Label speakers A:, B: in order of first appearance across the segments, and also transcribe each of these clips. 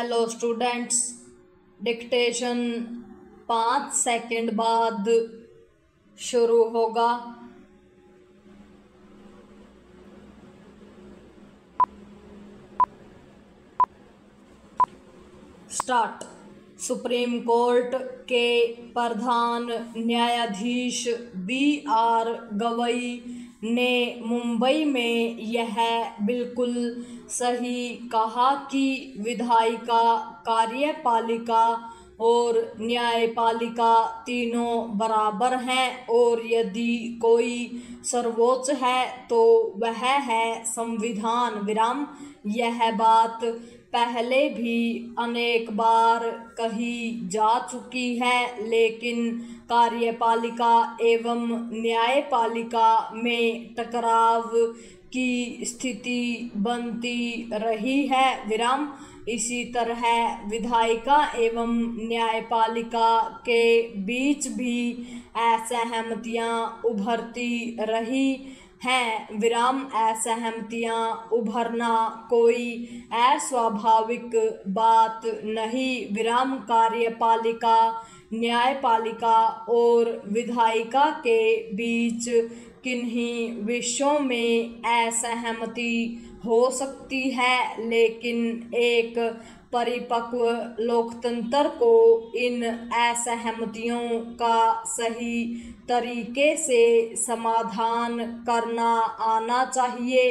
A: Hello students, dictation 5 second बाद शुरू होगा। स्टार्ट। सुप्रीम कोर्ट के प्रधान न्यायाधीश B.R. गवई ने मुंबई में यह बिल्कुल सही कहा कि विधायिका, कार्यपालिका और न्यायपालिका तीनों बराबर हैं और यदि कोई सर्वोच्च है तो वह है संविधान। यह बात पहले भी अनेक बार कही जा चुकी है, लेकिन कार्यपालिका एवं न्यायपालिका में टकराव की स्थिति बनती रही है। इसी तरह विधायिका एवं न्यायपालिका के बीच भी असहमतियां उभरती रही हैं। असहमतियां उभरना कोई अस्वाभाविक बात नहीं। कार्यपालिका, न्यायपालिका और विधायिका के बीच किन्हीं विषयों में असहमति हो सकती है, लेकिन एक परिपक्व लोकतंत्र को इन असहमतियों का सही तरीके से समाधान करना आना चाहिए।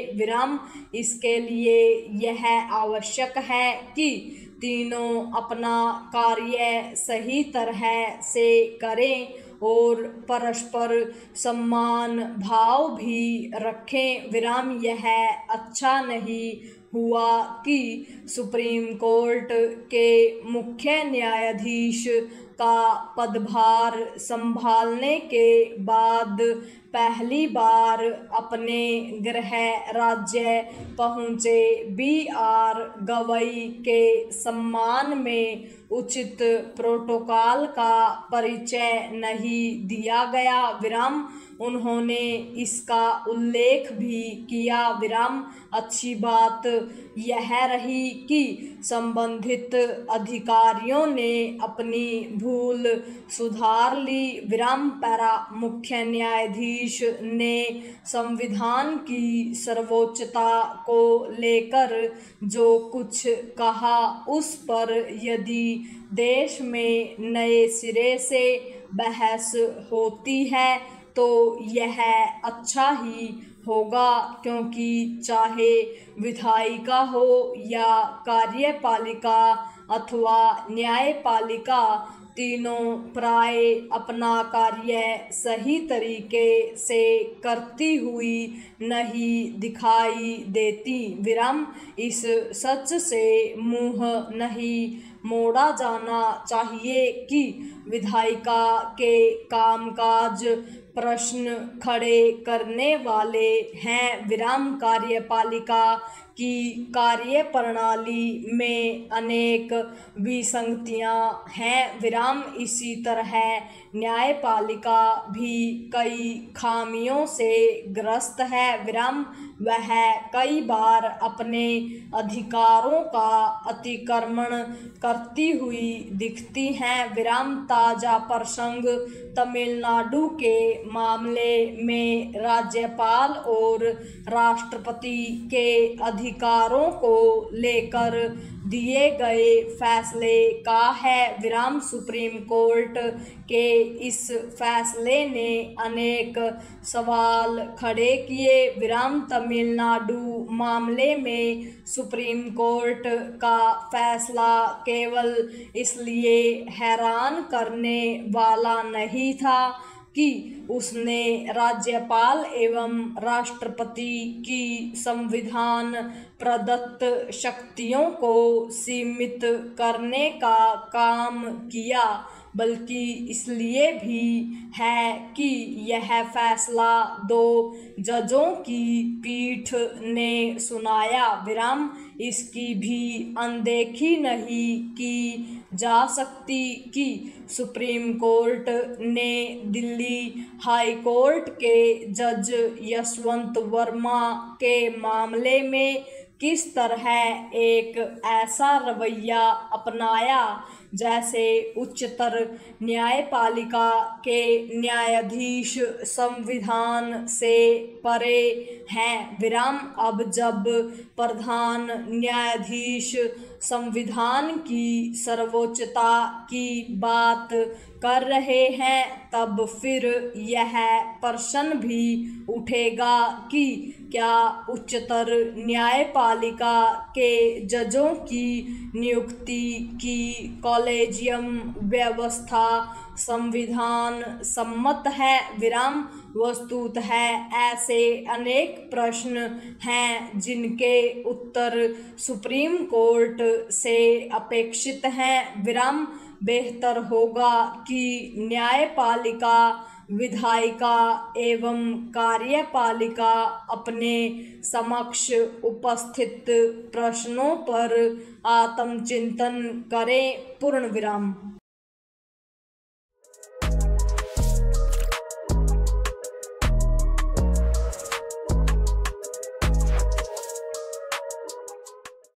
A: इसके लिए यह आवश्यक है कि तीनों अपना कार्य सही तरह से करें और परस्पर सम्मान भाव भी रखें। यह अच्छा नहीं हुआ कि सुप्रीम कोर्ट के मुख्य न्यायाधीश का पदभार संभालने के बाद पहली बार अपने गृह राज्य पहुंचे B.R. गवई के सम्मान में उचित प्रोटोकॉल का परिचय नहीं दिया गया। उन्होंने इसका उल्लेख भी किया। अच्छी बात यह रही कि संबंधित अधिकारियों ने अपनी भूल सुधार ली। पैरा मुख्य न्यायाधीश ने संविधान की सर्वोच्चता को लेकर जो कुछ कहा, उस पर यदि देश में नए सिरे से बहस होती है तो यह अच्छा ही होगा, क्योंकि चाहे विधायिका हो या कार्यपालिका अथवा न्यायपालिका, तीनों प्राय अपना कार्य सही तरीके से करती हुई नहीं दिखाई देती। इस सच से मुंह नहीं मोड़ा जाना चाहिए कि विधायिका के कामकाज प्रश्न खड़े करने वाले हैं। कार्यपालिका की कार्य प्रणाली में अनेक विसंगतियां हैं। इसी तरह न्यायपालिका भी कई खामियों से ग्रस्त है। वह कई बार अपने अधिकारों का अतिक्रमण करती हुई दिखती हैं। ताजा प्रसंग तमिलनाडु के मामले में राज्यपाल और राष्ट्रपति के अधिकारों को लेकर दिए गए फैसले का है। सुप्रीम कोर्ट के इस फैसले ने अनेक सवाल खड़े किए। तमिलनाडु मामले में सुप्रीम कोर्ट का फैसला केवल इसलिए हैरान करने वाला नहीं था कि उसने राज्यपाल एवं राष्ट्रपति की संविधान प्रदत्त शक्तियों को सीमित करने का काम किया, बल्कि इसलिए भी है कि यह फैसला 2 जजों की पीठ ने सुनाया। इसकी भी अनदेखी नहीं की जा सकती कि सुप्रीम कोर्ट ने दिल्ली हाई कोर्ट के जज यशवंत वर्मा के मामले में किस तरह एक ऐसा रवैया अपनाया जैसे उच्चतर न्यायपालिका के न्यायाधीश संविधान से परे हैं। विराम। अब जब प्रधान न्यायाधीश संविधान की सर्वोच्चता की बात कर रहे हैं, तब फिर यह प्रश्न भी उठेगा कि क्या उच्चतर न्यायपालिका के जजों की नियुक्ति की कॉलेजियम व्यवस्था संविधान सम्मत है। विराम। वस्तुतः ऐसे अनेक प्रश्न हैं जिनके उत्तर सुप्रीम कोर्ट से अपेक्षित हैं। विराम। बेहतर होगा कि न्यायपालिका, विधायिका एवं कार्यपालिका अपने समक्ष उपस्थित प्रश्नों पर आत्मचिंतन करें। पूर्ण विराम।